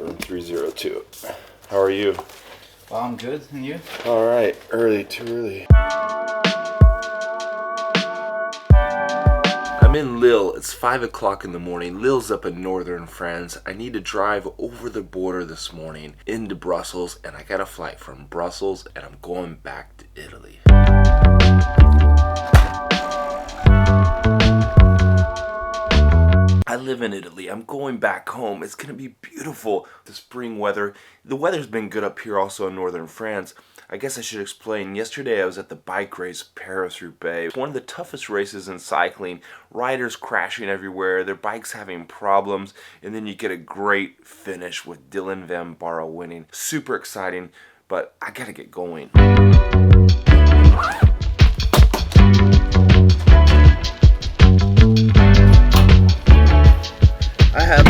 room 302. How are you? Well, I'm good, and you? All right, too early. I'm in Lille. It's 5 o'clock in the morning. Lille's up in northern France. I need to drive over the border this morning into Brussels, and I got a flight from Brussels, and I'm going back to Italy. I live in Italy. I'm going back home. It's going to be beautiful. The spring weather. The weather's been good up here also in northern France. I guess I should explain. Yesterday I was at the bike race Paris-Roubaix. It's one of the toughest races in cycling. Riders crashing everywhere, their bikes having problems, and then you get a great finish with Dylan Van Barle winning. Super exciting, but I gotta get going. I have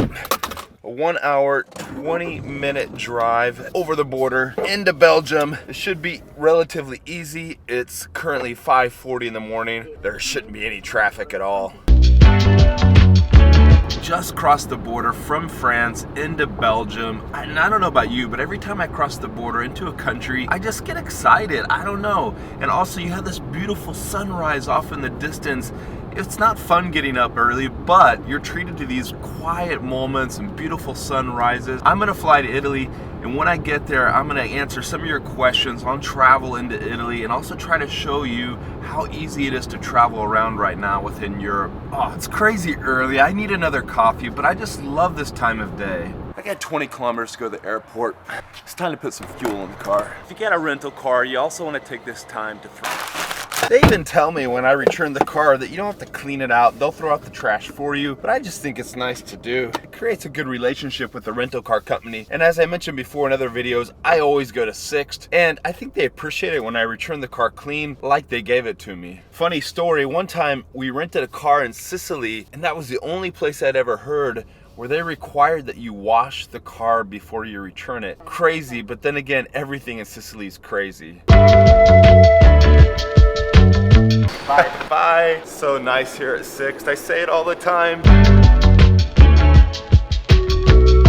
a 1 hour, 20-minute drive over the border into Belgium. It should be relatively easy. It's currently 5:40 in the morning. There shouldn't be any traffic at all. Just crossed the border from France into Belgium. And I don't know about you, but every time I cross the border into a country, I just get excited. I don't know. And also you have this beautiful sunrise off in the distance. It's not fun getting up early, but you're treated to these quiet moments and beautiful sunrises. I'm gonna fly to Italy, and when I get there, I'm gonna answer some of your questions on travel into Italy and also try to show you how easy it is to travel around right now within Europe. Oh, it's crazy early. I need another coffee, but I just love this time of day. I got 20 kilometers to go to the airport. It's time to put some fuel in the car. If you get a rental car, you also want to take this time to They even tell me when I return the car that you don't have to clean it out. They'll throw out the trash for you, but I just think it's nice to do. It creates a good relationship with the rental car company. And as I mentioned before in other videos, I always go to Sixt, and I think they appreciate it when I return the car clean like they gave it to me. Funny story, one time we rented a car in Sicily, and that was the only place I'd ever heard where they required that you wash the car before you return it. Crazy, but then again, everything in Sicily is crazy. Bye. Bye. So nice here at Sixt. I say it all the time.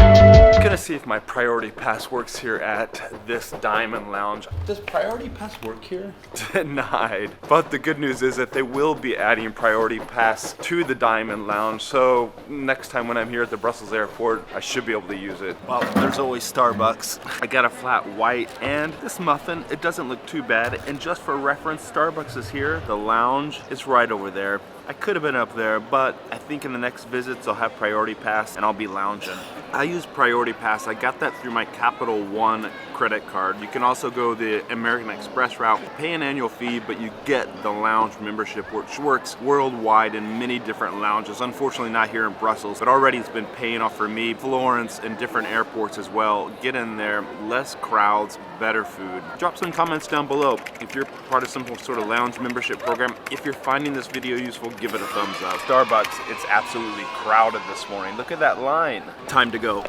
I'm gonna see if my Priority Pass works here at this Diamond Lounge. Does Priority Pass work here? Denied. But the good news is that they will be adding Priority Pass to the Diamond Lounge. So next time when I'm here at the Brussels airport, I should be able to use it. Well, there's always Starbucks. I got a flat white and this muffin, it doesn't look too bad. And just for reference, Starbucks is here. The lounge is right over there. I could have been up there, but I think in the next visits I'll have Priority Pass and I'll be lounging. I use Priority Pass. I got that through my Capital One credit card. You can also go the American Express route, pay an annual fee, but you get the lounge membership, which works worldwide in many different lounges. Unfortunately not here in Brussels, but already it's been paying off for me. Florence and different airports as well. Get in there, less crowds, better food. Drop some comments down below if you're part of some sort of lounge membership program. If you're finding this video useful, give it a thumbs up. Starbucks, it's absolutely crowded this morning. Look at that line. Time to go.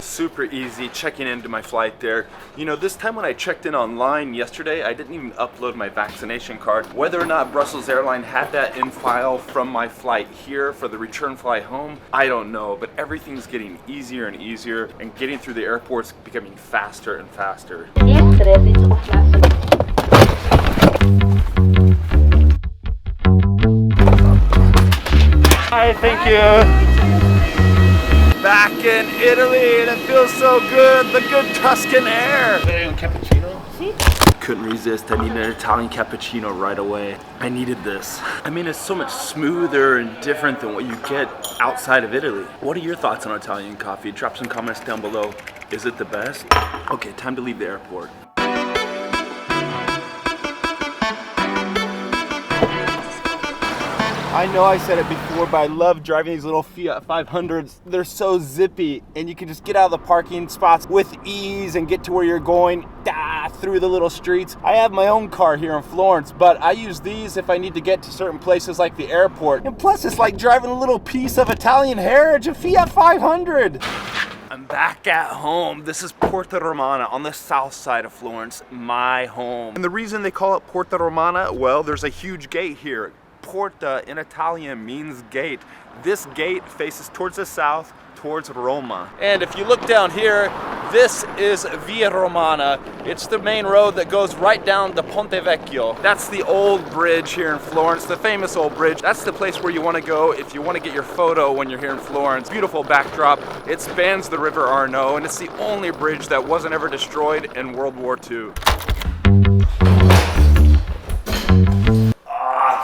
Super easy checking into my flight there. You know, this time when I checked in online yesterday, I didn't even upload my vaccination card. Whether or not Brussels Airlines had that in file from my flight here for the return flight home, I don't know, but everything's getting easier and easier, and getting through the airport's becoming faster and faster. Hi, thank you. Back in Italy, and it feels so good. The good Tuscan air. Cappuccino? Couldn't resist. I needed an Italian cappuccino right away. I needed this. I mean, it's so much smoother and different than what you get outside of Italy. What are your thoughts on Italian coffee? Drop some comments down below. Is it the best? Okay, time to leave the airport. I know I said it before, but I love driving these little Fiat 500s. They're so zippy, and you can just get out of the parking spots with ease and get to where you're going through the little streets. I have my own car here in Florence, but I use these if I need to get to certain places like the airport. And plus, it's like driving a little piece of Italian heritage, a Fiat 500. I'm back at home. This is Porta Romana on the south side of Florence, my home. And the reason they call it Porta Romana, well, there's a huge gate here. porta in Italian means gate. This gate faces towards the south, towards Roma. And if you look down here, this is Via Romana. It's the main road that goes right down to Ponte Vecchio. That's the old bridge here in Florence, the famous old bridge. That's the place where you want to go if you want to get your photo when you're here in Florence. Beautiful backdrop. It spans the River Arno, and it's the only bridge that wasn't ever destroyed in World War II.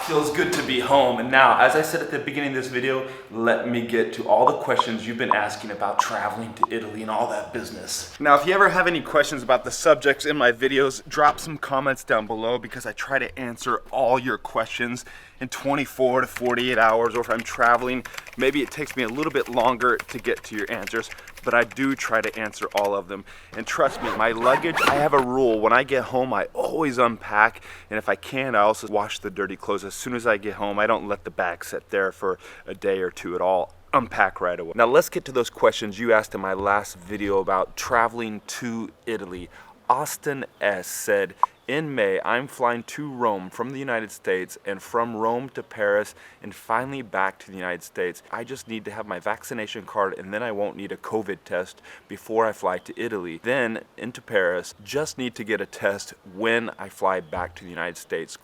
Feels good to be home. And now, as I said at the beginning of this video, let me get to all the questions you've been asking about traveling to Italy and all that business. Now, if you ever have any questions about the subjects in my videos, drop some comments down below because I try to answer all your questions in 24 to 48 hours, or if I'm traveling, maybe it takes me a little bit longer to get to your answers, but I do try to answer all of them. And trust me, my luggage, I have a rule. When I get home, I always unpack, and if I can, I also wash the dirty clothes. As soon as I get home, I don't let the bag sit there for a day or two at all. Unpack right away. Now let's get to those questions you asked in my last video about traveling to Italy. Austin S. said, in May, I'm flying to Rome from the United States and from Rome to Paris and finally back to the United States. I just need to have my vaccination card and then I won't need a COVID test before I fly to Italy. Then into Paris, just need to get a test when I fly back to the United States, ?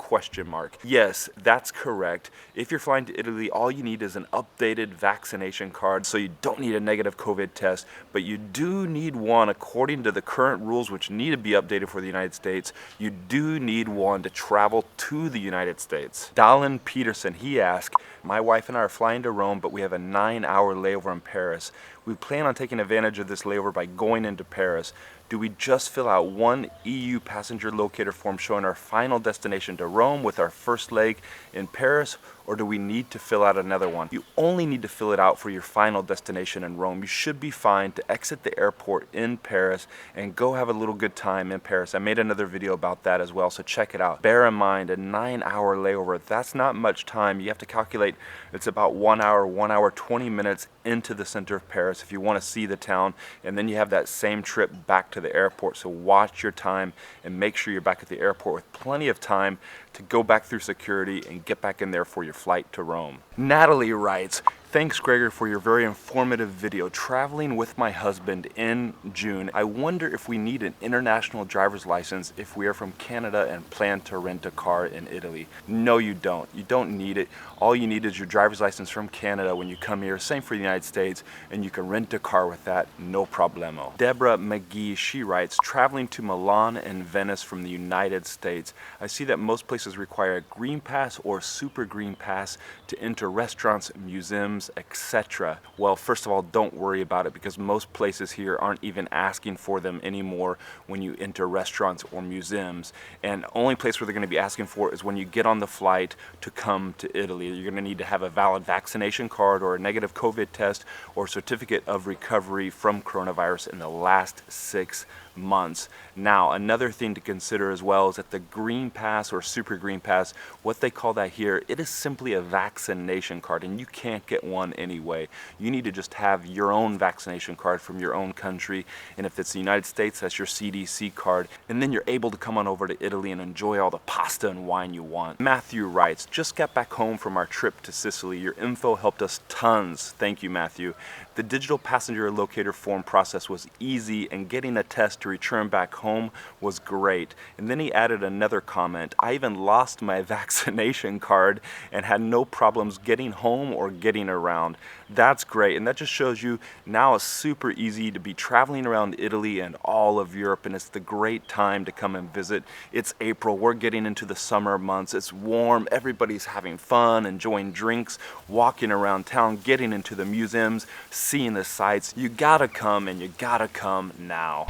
Yes, that's correct. If you're flying to Italy, all you need is an updated vaccination card, so you don't need a negative COVID test, but you do need one according to the current rules which need to be updated for the United States. You do need one to travel to the United States. Dallin Peterson, he asked, my wife and I are flying to Rome, but we have a 9-hour layover in Paris. We plan on taking advantage of this layover by going into Paris. Do we just fill out one EU passenger locator form showing our final destination to Rome with our first leg in Paris, or do we need to fill out another one? You only need to fill it out for your final destination in Rome. You should be fine to exit the airport in Paris and go have a little good time in Paris. I made another video about that as well, so check it out. Bear in mind, a 9-hour layover, that's not much time. You have to calculate it's about 1 hour, 20 minutes into the center of Paris if you want to see the town, and then you have that same trip back to the airport. So watch your time and make sure you're back at the airport with plenty of time to go back through security and get back in there for your flight to Rome. Natalie writes, thanks Gregor for your very informative video. Traveling with my husband in June. I wonder if we need an international driver's license if we are from Canada and plan to rent a car in Italy. No, you don't. You don't need it. All you need is your driver's license from Canada when you come here. Same for the United States, and you can rent a car with that, no problemo. Deborah McGee, she writes, traveling to Milan and Venice from the United States. I see that most places require a green pass or super green pass to enter restaurants, museums, etc. Well, first of all, don't worry about it because most places here aren't even asking for them anymore when you enter restaurants or museums. And the only place where they're going to be asking for it is when you get on the flight to come to Italy. You're going to need to have a valid vaccination card or a negative COVID test or certificate of recovery from coronavirus in the last 6 months. Now, another thing to consider as well is that the green pass or super green pass, what they call that here, it is simply a vaccination card, and you can't get one anyway. You need to just have your own vaccination card from your own country, and if it's the United States, that's your CDC card, and then you're able to come on over to Italy and enjoy all the pasta and wine you want. Matthew writes, just got back home from our trip to Sicily. Your info helped us tons. Thank you, Matthew. The digital passenger locator form process was easy, and getting a test to return back home was great. And then he added another comment. I even lost my vaccination card and had no problems getting home or getting around. That's great, and that just shows you now it's super easy to be traveling around Italy and all of Europe, and it's the great time to come and visit. It's April, we're getting into the summer months, it's warm, everybody's having fun, enjoying drinks, walking around town, getting into the museums, seeing the sights. You gotta come, and you gotta come now.